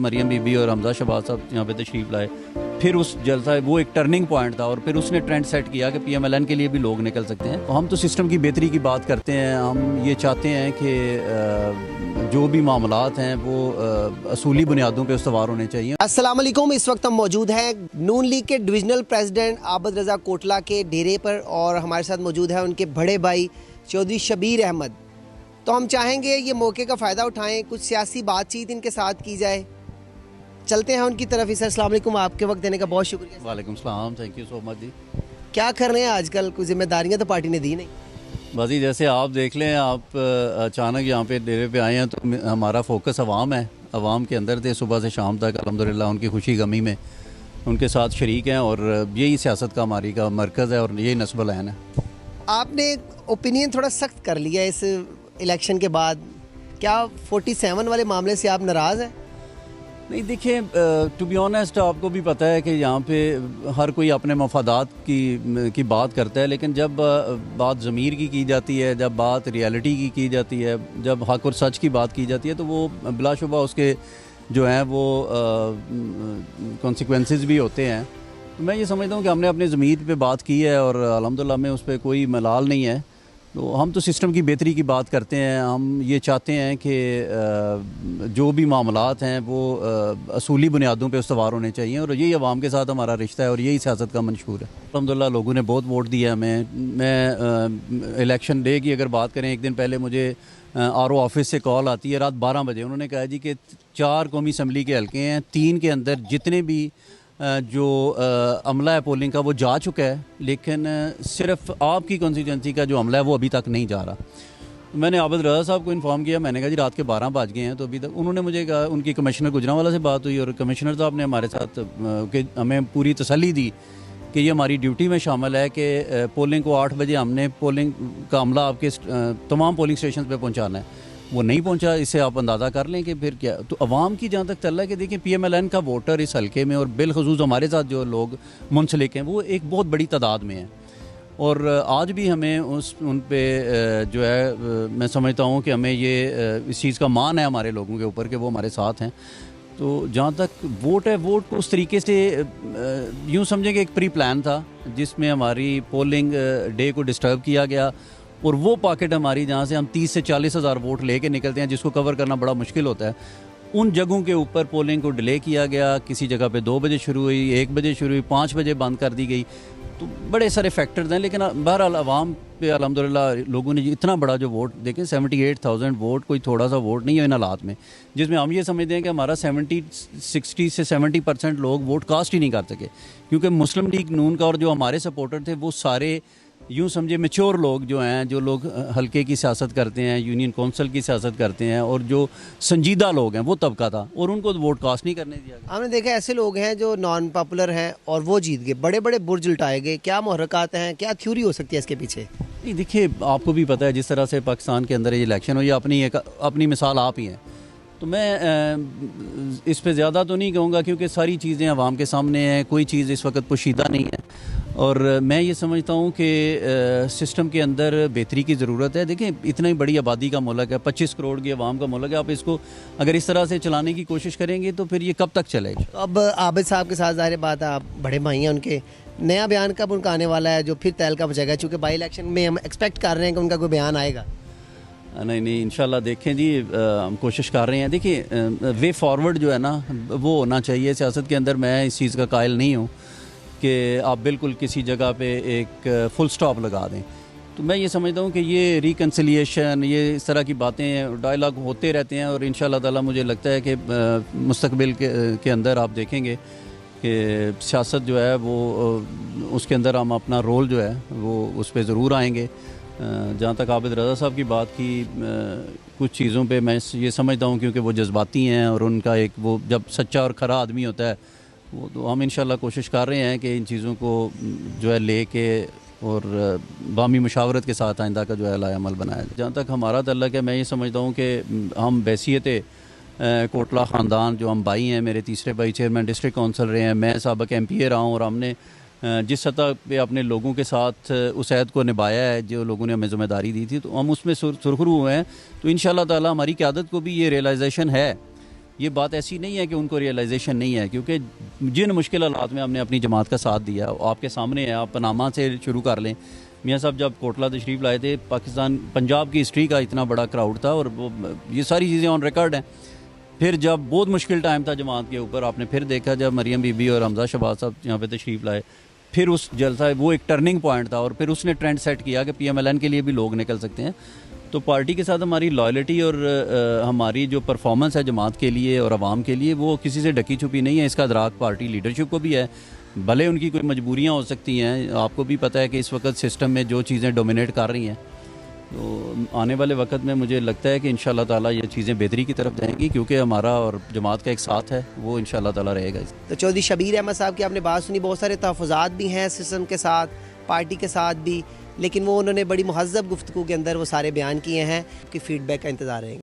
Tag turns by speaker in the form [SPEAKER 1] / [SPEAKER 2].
[SPEAKER 1] मरियम बीबी और हमजा शहबाज साहब यहाँ पे तशरीफ़ लाए, फिर उस जलसा वो एक टर्निंग पॉइंट था और फिर उसने ट्रेंड सेट किया कि PMLN के लिए भी लोग निकल सकते हैं। हम तो सिस्टम की बेहतरी की बात करते हैं, हम ये चाहते हैं कि जो भी मामलात हैं वो असूली बुनियादों पे उस्तवार होने चाहिए।
[SPEAKER 2] अस्सलाम वालेकुम। इस वक्त हम मौजूद हैं नून लीग के डिविजनल प्रेसिडेंट आबद रज़ा कोटला के डेरे पर और हमारे साथ मौजूद है उनके बड़े भाई चौधरी शबीर अहमद। तो हम चाहेंगे ये मौके का फ़ायदा उठाएं, कुछ सियासी बातचीत इनके साथ की जाए। चलते हैं उनकी तरफ ही। सर अस्सलाम वालेकुम, आपके वक्त देने का बहुत शुक्रिया।
[SPEAKER 1] वालेकुम सलाम, थैंक यू सो मच जी।
[SPEAKER 2] क्या कर रहे हैं आजकल? कुछ जिम्मेदारियां तो पार्टी ने दी नहीं।
[SPEAKER 1] बाजी जैसे आप देख लें, आप अचानक यहाँ पे डेरे पे आए हैं तो हमारा फोकस अवाम है, अवाम के अंदर थे सुबह से शाम तक अल्हम्दुलिल्लाह, उनकी खुशी गमी में उनके साथ शरीक हैं और यही सियासत का हमारी का मरकज़ है और यही नस्बुल ऐन है। आपने
[SPEAKER 2] ओपिनियन थोड़ा सख्त कर लिया इस इलेक्शन के बाद, क्या 47 वाले मामले से आप नाराज़ हैं?
[SPEAKER 1] नहीं देखिए, टू बी ऑनेस्ट आपको भी पता है कि यहाँ पे हर कोई अपने मफादात की बात करता है, लेकिन जब बात ज़मीर की जाती है, जब बात रियलिटी की जाती है, जब हक और सच की बात की जाती है तो वो बिलाशुबा उसके जो हैं वो कॉन्सिक्वेंसेस भी होते हैं। तो मैं ये समझता हूँ कि हमने अपने ज़मीर पे बात की है और अल्हम्दुलिल्लाह में उस पर कोई मलाल नहीं है। तो हम तो सिस्टम की बेहतरी की बात करते हैं, हम ये चाहते हैं कि जो भी मामलात हैं वो असूली बुनियादों पे उस्तवार होने चाहिए और यही अवाम के साथ हमारा रिश्ता है और यही सियासत का मंशूर है। अल्हम्दुलिल्लाह लोगों ने बहुत वोट दिया हमें। मैं इलेक्शन डे की अगर बात करें, एक दिन पहले मुझे RO ऑफिस से कॉल आती है रात 12 बजे। उन्होंने कहा जी कि 4 कौमी असम्बली के हल्के हैं, 3 के अंदर जितने भी जो अमला है पोलिंग का वो जा चुका है, लेकिन सिर्फ आपकी कॉन्स्टिट्यूंसी का जो अमला है वो अभी तक नहीं जा रहा। मैंने आबद रज़ा साहब को इन्फॉर्म किया, मैंने कहा जी रात के 12 बज गए हैं तो अभी तक। उन्होंने मुझे कहा, उनकी कमिश्नर गुजरांवाला से बात हुई और कमिश्नर साहब ने हमारे साथ कि हमें पूरी तसल्ली दी कि ये हमारी ड्यूटी में शामिल है कि पोलिंग को 8 बजे हमने पोलिंग का अमला आपके तमाम पोलिंग स्टेशन पर पहुँचाना है। वो नहीं पहुंचा, इससे आप अंदाज़ा कर लें कि फिर क्या। तो अवाम की जहाँ तक चल रहा है कि देखिए PMLN का वोटर इस हल्के में और बिलखसूस हमारे साथ जो लोग मुंसलिक हैं वो एक बहुत बड़ी तादाद में है और आज भी हमें उन पे जो है मैं समझता हूँ कि हमें ये इस चीज़ का मान है हमारे लोगों के ऊपर कि वो हमारे साथ हैं। तो जहाँ तक वोट है, वोट को उस तरीके से यूँ समझें कि एक प्री प्लान था जिसमें हमारी पोलिंग डे को डिस्टर्ब किया गया और वो पॉकेट हमारी जहाँ से हम 30 से 40 हज़ार वोट लेके निकलते हैं जिसको कवर करना बड़ा मुश्किल होता है, उन जगहों के ऊपर पोलिंग को डिले किया गया। किसी जगह पे 2 बजे शुरू हुई, 1 बजे शुरू हुई, 5 बजे बंद कर दी गई। तो बड़े सारे फैक्टर्स हैं, लेकिन बहरहाल अवाम पे अल्हम्दुलिल्लाह लोगों ने इतना बड़ा जो वोट देखें 78,000 वोट कोई थोड़ा सा वोट नहीं है इन हालात में, जिसमें हम ये समझते हैं कि हमारा 60 से 70% लोग वोट कास्ट ही नहीं कर सके, क्योंकि मुस्लिम लीग नून का और जो हमारे सपोर्टर थे वो सारे यूँ समझे मैच्योर लोग जो हैं, जो लोग हल्के की सियासत करते हैं, यूनियन कौंसिल की सियासत करते हैं और जो संजीदा लोग हैं वो तबका था और उनको वोट कास्ट नहीं करने दिया गया।
[SPEAKER 2] हमने देखा ऐसे लोग हैं जो नॉन पॉपुलर हैं और वो जीत गए, बड़े बड़े बुर्ज उल्टाए गए। क्या मुहर्रकात हैं, क्या थ्योरी हो सकती है इसके पीछे?
[SPEAKER 1] नहीं देखिए, आपको भी पता है जिस तरह से पाकिस्तान के अंदर ये इलेक्शन हो, ये अपनी मिसाल आप ही हैं। तो मैं इस पे ज़्यादा तो नहीं कहूँगा क्योंकि सारी चीज़ें आवाम के सामने हैं, कोई चीज़ इस वक्त पोशीदा नहीं है और मैं ये समझता हूँ कि सिस्टम के अंदर बेहतरी की ज़रूरत है। देखिए इतना ही बड़ी आबादी का मुल्क है, 25 करोड़ की आवाम का मुल्क है। आप इसको अगर इस तरह से चलाने की कोशिश करेंगे तो फिर ये कब तक चलेगा?
[SPEAKER 2] तो अब आबिद साहब के साथ ज़ाहिर बात है, आप बड़े भाई हैं, उनके नया बयान कब उनका आने वाला है जो फिर तहलका बचेगा? चूँकि बाई इलेक्शन में हम एक्सपेक्ट कर रहे हैं कि उनका कोई बयान आएगा।
[SPEAKER 1] नहीं इंशाल्लाह देखें जी, हम कोशिश कर रहे हैं। देखिए वे फॉरवर्ड जो है ना वो होना चाहिए सियासत के अंदर। मैं इस चीज़ का कायल नहीं हूँ कि आप बिल्कुल किसी जगह पे एक फुल स्टॉप लगा दें। तो मैं ये समझता हूँ कि ये रिकन्सिलिएशन, ये इस तरह की बातें, डायलॉग होते रहते हैं और इंशाल्लाह ताला मुझे लगता है कि मुस्तकबिल के अंदर आप देखेंगे कि सियासत जो है वो उसके अंदर हम अपना रोल जो है वो उस पर ज़रूर आएंगे। जहाँ तक आबिद रज़ा साहब की बात की, कुछ चीज़ों पे मैं ये समझता हूँ क्योंकि वो जज्बाती हैं और उनका एक वो जब सच्चा और खरा आदमी होता है वो, तो हम इंशाल्लाह कोशिश कर रहे हैं कि इन चीज़ों को जो है लेके और बामी मुशावरत के साथ आइंदा का जो है लाएअमल बनाया जाए। जहाँ तक हमारा तल्लक है, मैं ये समझता हूँ कि हम बैसियत कोटला ख़ानदान जो हम भाई हैं, मेरे तीसरे भाई चेयरमैन डिस्ट्रिक्ट काउंसिल रहे हैं, मैं साबिक़ MPA रहा हूँ और हमने जिस सतह पे अपने लोगों के साथ उस अहद को निभाया है जो लोगों ने हमें ज़िम्मेदारी दी थी, तो हम उसमें सुरखरू हुए हैं। तो इंशाअल्लाह ताला हमारी क़यादत को भी ये रियलाइजेशन है ये बात ऐसी नहीं है कि उनको रियलाइजेशन नहीं है, क्योंकि जिन मुश्किल हालात में हमने अपनी जमात का साथ दिया आपके सामने है। आप पनामा से शुरू कर लें, मियाँ साहब जब कोटला तशरीफ़ लाए थे, पाकिस्तान पंजाब की हिस्ट्री का इतना बड़ा क्राउड था और वो ये सारी चीज़ें ऑन रिकॉर्ड हैं। फिर जब बहुत मुश्किल टाइम था जमात के ऊपर, आपने फिर देखा जब मरियम बीबी और हमजा शहबाज साहब यहाँ पे तशरीफ़ लाए, फिर उस जलसा वो एक टर्निंग पॉइंट था और फिर उसने ट्रेंड सेट किया कि PMLN के लिए भी लोग निकल सकते हैं। तो पार्टी के साथ हमारी लॉयल्टी और हमारी जो परफॉर्मेंस है जमात के लिए और आवाम के लिए, वो किसी से ढकी छुपी नहीं है। इसका अदराक पार्टी लीडरशिप को भी है। भले उनकी कोई मजबूरियां हो सकती हैं, आपको भी पता है कि इस वक्त सिस्टम में जो चीज़ें डोमिनेट कर रही हैं, तो आने वाले वक्त में मुझे लगता है कि इंशाल्लाह ताला ये चीज़ें बेहतरी की तरफ जाएंगी, क्योंकि हमारा और जमात का एक साथ है, वो इंशाल्लाह ताला रहेगा।
[SPEAKER 2] तो चौधरी शबीर अहमद साहब की आपने बात सुनी, बहुत सारे तहफ़्फ़ुज़ात भी हैं सिस्टम के साथ, पार्टी के साथ भी, लेकिन वो उन्होंने बड़ी मुहज़्ज़ब गुफ्तगू के अंदर वो सारे बयान किए हैं कि फ़ीडबैक का इंतज़ार रहेगा।